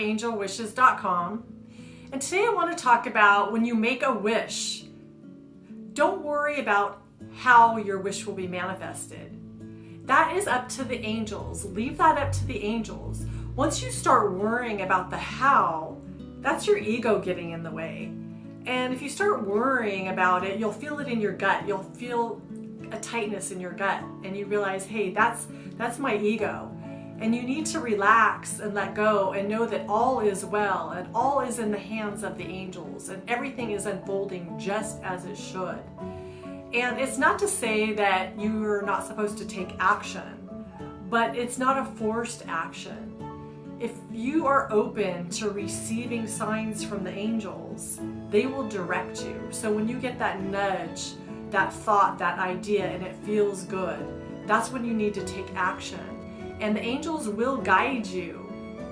angelwishes.com, and today I want to talk about when you make a wish, don't worry about how your wish will be manifested. That is up to the angels. Leave that up to the angels. Once you start worrying about the how, that's your ego getting in the way. And if you start worrying about it, you'll feel it in your gut. You'll feel a tightness in your gut, and you realize, hey, that's my ego. And you need to relax and let go and know that all is well and all is in the hands of the angels and everything is unfolding just as it should. And it's not to say that you're not supposed to take action, but it's not a forced action. If you are open to receiving signs from the angels, they will direct you. So when you get that nudge, that thought, that idea, and it feels good, that's when you need to take action. And the angels will guide you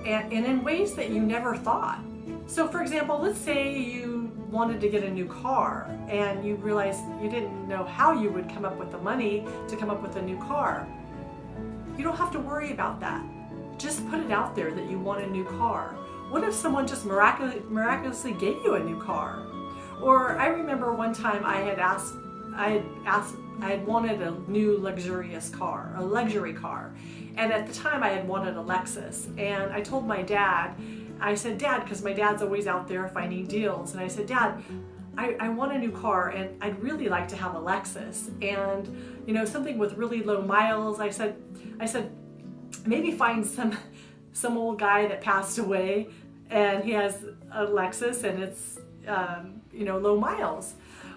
and in ways that you never thought. So for example, let's say you wanted to get a new car and you realized you didn't know how you would come up with the money to come up with a new car. You don't have to worry about that. Just put it out there that you want a new car. What if someone just miraculously gave you a new car? Or I remember one time I had wanted a new luxurious car, a luxury car. And at the time I had wanted a Lexus. And I told my dad, I said, Dad, because my dad's always out there finding deals. And I said, Dad, I want a new car and I'd really like to have a Lexus. And, you know, something with really low miles. I said, maybe find some old guy that passed away and he has a Lexus and it's, low miles.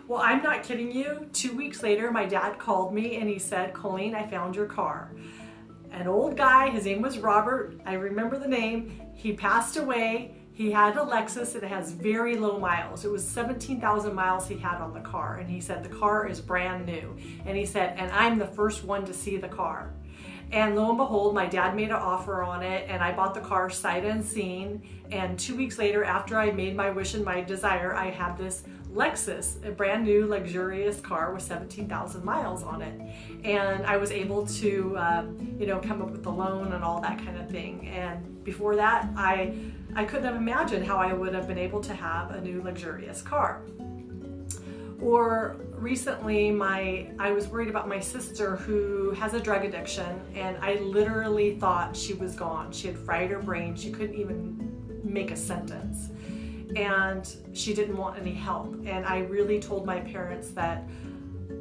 Well, I'm not kidding you. 2 weeks later, my dad called me and he said, Colleen, I found your car. An old guy, his name was Robert. I remember the name. He passed away. He had a Lexus and it has very low miles. It was 17,000 miles he had on the car. And he said, the car is brand new. And he said, and I'm the first one to see the car. And lo and behold, my dad made an offer on it and I bought the car sight unseen. And 2 weeks later, after I made my wish and my desire, I had this Lexus, a brand new luxurious car with 17,000 miles on it. And I was able to, come up with the loan and all that kind of thing. And before that, I couldn't have imagined how I would have been able to have a new luxurious car. Or recently, I was worried about my sister who has a drug addiction, and I literally thought she was gone. She had fried her brain. She couldn't even make a sentence. And she didn't want any help. And I really told my parents that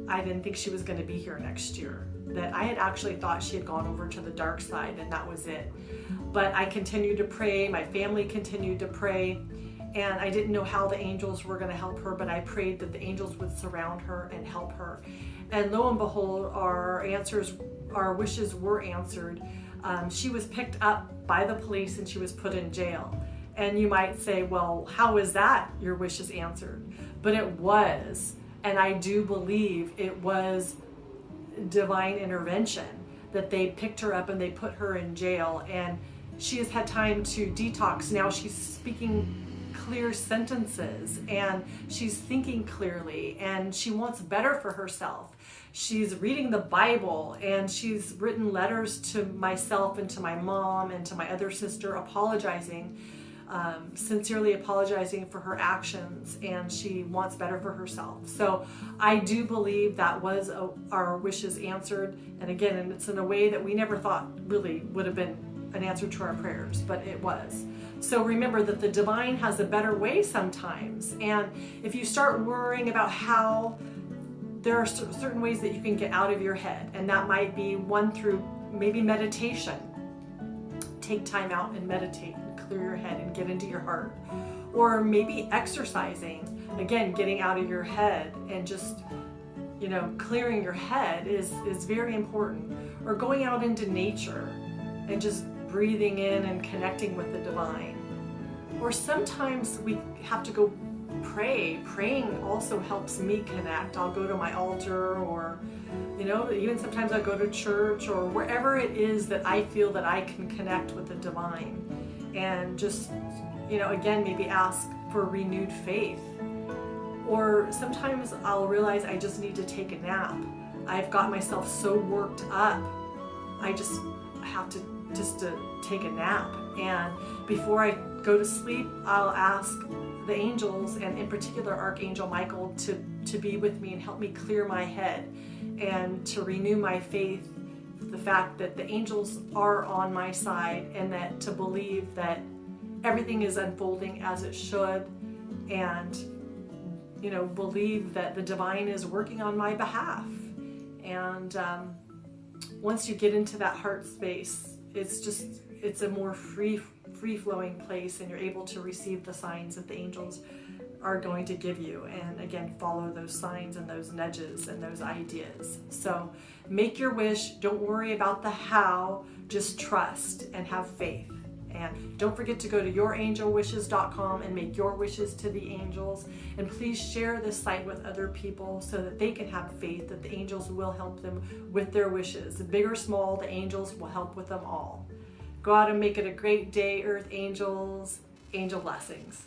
I didn't think she was going to be here next year. That I had actually thought she had gone over to the dark side and that was it. But I continued to pray. My family continued to pray. And I didn't know how the angels were going to help her, but I prayed that the angels would surround her and help her. And lo and behold, our wishes were answered. She was picked up by the police and she was put in jail. And you might say, well, how is that your wish is answered? But it was, and I do believe it was divine intervention that they picked her up and they put her in jail. And she has had time to detox. Now she's speaking clear sentences and she's thinking clearly and she wants better for herself. She's reading the Bible and she's written letters to myself and to my mom and to my other sister apologizing, sincerely apologizing for her actions, and she wants better for herself. So I do believe that was our wishes answered. And again, and it's in a way that we never thought really would have been an answer to our prayers, but it was. So remember that the divine has a better way sometimes. And if you start worrying about how, there are certain ways that you can get out of your head. And that might be one through maybe meditation. Take time out and meditate and clear your head and get into your heart. Or maybe exercising, again, getting out of your head and just, clearing your head is very important. Or going out into nature and just breathing in and connecting with the divine. Or sometimes we have to go pray. Praying also helps me connect. I'll go to my altar, or even sometimes I'll go to church, or wherever it is that I feel that I can connect with the divine, and just again, maybe ask for renewed faith. Or sometimes I'll realize I just need to take a nap. I've got myself so worked up, I just have to take a nap. And before I go to sleep, I'll ask the angels, and in particular Archangel Michael, to be with me and help me clear my head and to renew my faith, the fact that the angels are on my side, and that to believe that everything is unfolding as it should, and believe that the divine is working on my behalf. And once you get into that heart space, it's a more free-flowing place, and you're able to receive the signs that the angels are going to give you, and again, follow those signs and those nudges and those ideas. So make your wish. Don't worry about the how, just trust and have faith. And don't forget to go to yourangelwishes.com and make your wishes to the angels. And please share this site with other people so that they can have faith that the angels will help them with their wishes. Big or small, the angels will help with them all. Go out and make it a great day, Earth Angels. Angel blessings.